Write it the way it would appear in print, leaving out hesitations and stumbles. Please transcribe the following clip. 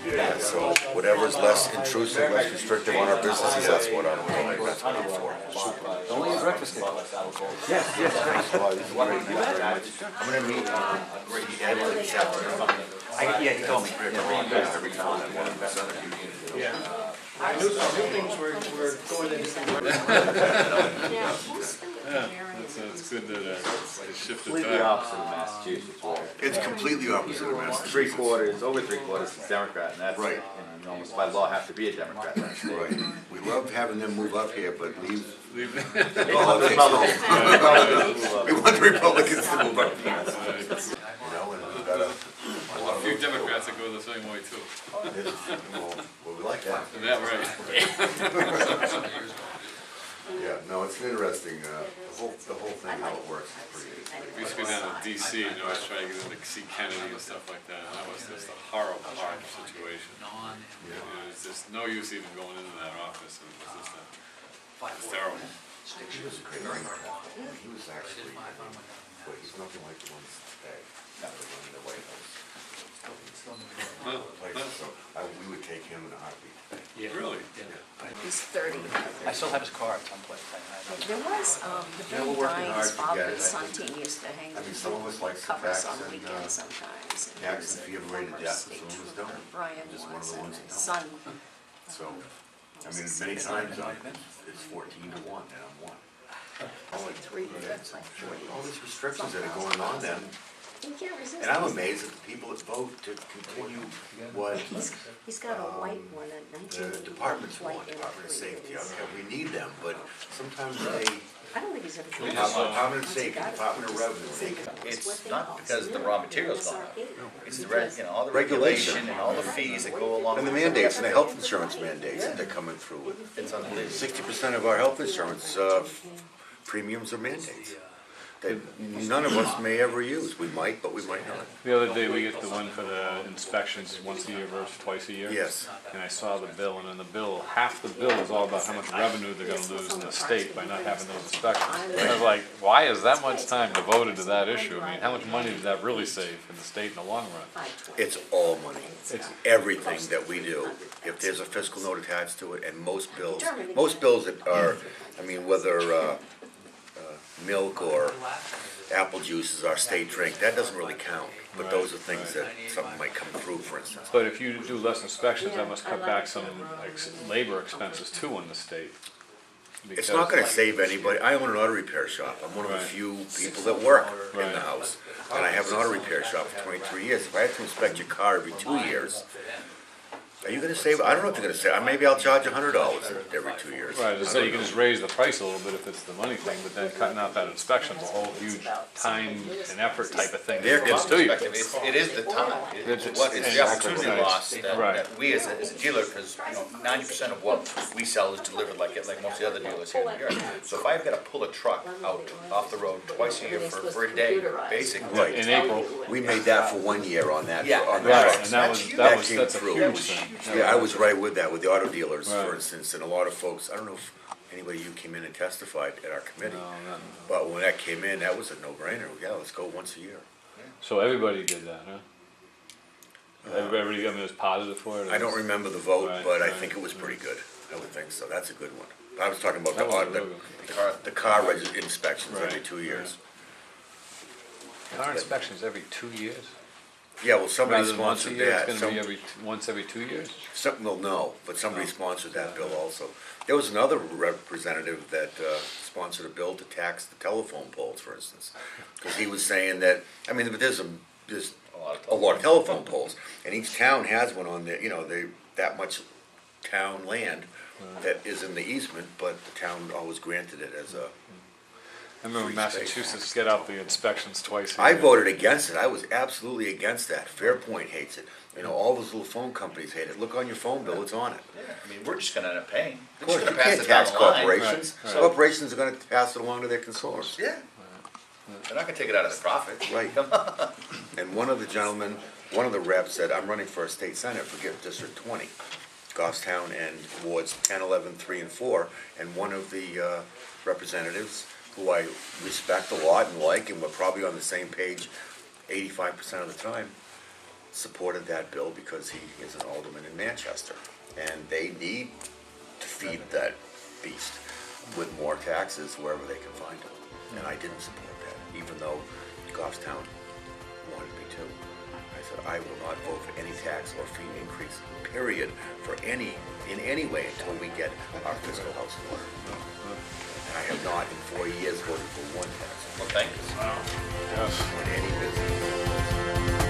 Yeah, so whatever's less intrusive, less restrictive on our businesses, that's what I'm for. Only a breakfast table. Yes, yes, thanks. Well, this is great. Thank you very much. I'm gonna meet Ed this afternoon. Yeah, he told me. Yeah. I knew things were going in different directions. It's good that they shifted Completely back. opposite of Massachusetts, where It's completely opposite of Massachusetts. over three quarters is Democrat, and that's, Right. you almost by law have to be a Democrat in that state. Right. We love having them move up here, but leave Leave- the politics. We want the Republicans to move up here. You know, and we've got A few Democrats that go the same way too. well, we like that. Is that right? Yeah, no, it's interesting, the whole thing, how it works is pretty. We used to go down to DC, and I was trying to get in to see Kennedy and stuff like that, and that was just a horrible situation. There's just no use even going into that office, and it was just it's terrible. He was a great writer. He was actually, but he's nothing like the ones today, that are running the White House. So we would take him in a heartbeat. Yeah. Really? He's 30. I still have his card someplace. There was, the Yeah, we're Bill working hard Dine's to father get and it. son team used to hang I mean, some of us like the covers facts on and, weekends sometimes. And tax there's and a fee of rated former death, state some of us trooper, don't. Brian Just one of was, the and ones his that son. So, I mean, many times it's 14 to 1, and I'm 1. Only Three, that's like 40. all these restrictions that are going on then, He can't resist. and I'm amazed at the people that vote to continue what He's got a white one, a the 1980 departments white want, and Department of three. Safety. Okay, we need them, but sometimes they, I don't think he's ever. Department of Safety, Department of Revenue, they It's not because the raw material's gone up. It's the, all the Regulation. regulation and all the fees that go along and the with it. mandates and the health insurance mandates that they're coming through. It's unbelievable. 60% of our health insurance premiums are mandates that none of us may ever use. We might, but we might not. The other day, we get the one for the inspections once a year versus twice a year. Yes. And I saw the bill, and in the bill, half the bill is all about how much revenue they're gonna lose in the state by not having those inspections. And I was like, why is that much time devoted to that issue? I mean, how much money did that really save in the state in the long run? It's all money. It's everything that we do. If there's a fiscal note attached to it, and most bills that are, I mean, whether milk or apple juice is our state drink, that doesn't really count. But those are things that something might come through, for instance. But if you do less inspections, that must cut back some labor expenses too in the state. It's not gonna save anybody. I own an auto repair shop. I'm one of the Right. few people that work in Right. the house. And I have an auto repair shop for 23 years. If I had to inspect your car every 2 years, are you gonna save? I don't know if you're gonna save. Maybe I'll charge $100 every 2 years. Right, as I say, you can just raise the price a little bit if it's the money thing, but then cutting out that inspection's a whole huge time and effort type of thing They're that gets to you. It is the time, it's It's- what, it's the exactly opportunity right. loss Right. that we as a dealer, because, 90% of what we sell is delivered like most of the other dealers here in New York. So if I've gotta pull a truck out off the road twice a year for a day, basically. Right. In April, We made that for 1 year on that. Yeah. On the right, trucks. and That came that's a through. huge thing. Yeah, I was right with that, with the auto dealers, for Right. instance, and a lot of folks, I don't know if anybody you came in and testified at our committee, No, no. but when that came in, that was a no-brainer. Yeah, let's go once a year. So everybody did that, huh? Everybody, I mean, was positive for it? I don't remember the vote, Right, but I right. think it was pretty good. I would think so. That's a good one. I was talking about That was the really good. the car inspections every Right, 2 years. Car inspections every 2 years? Yeah, well, somebody Rather than once a sponsored year, that. it's gonna be once every 2 years? Well, no, but somebody sponsored that bill also. There was another representative that sponsored a bill to tax the telephone poles, for instance. Because he was saying that, I mean, there's a lot of telephone poles, and each town has one on there, that much town land that is in the easement, but the town always granted it as a, I remember Free Massachusetts get out the inspections twice a year. I voted against it. I was absolutely against that. Fairpoint hates it. All those little phone companies hate it. Look on your phone bill, it's on it. I mean, we're just gonna end up paying. Of We're course, just you gonna pass can't it down tax the line. corporations. Right, right. Corporations are gonna pass it along to their consumers. Yeah. They're not gonna take it out of the profit. Right. Come on. And one of the reps said, I'm running for a state senate for District 20, Goffstown and wards 10, 11, 3, and 4, and one of the representatives, who I respect a lot and like, and we're probably on the same page 85% of the time, supported that bill because he is an alderman in Manchester. And they need to feed that beast with more taxes wherever they can find it. And I didn't support that, even though Goffstown wanted me to. I said, I will not vote for any tax or fee increase, period, in any way until we get our fiscal house in order. And I have not in 4 years voted for one tax Well, thank you. Yes. on any business.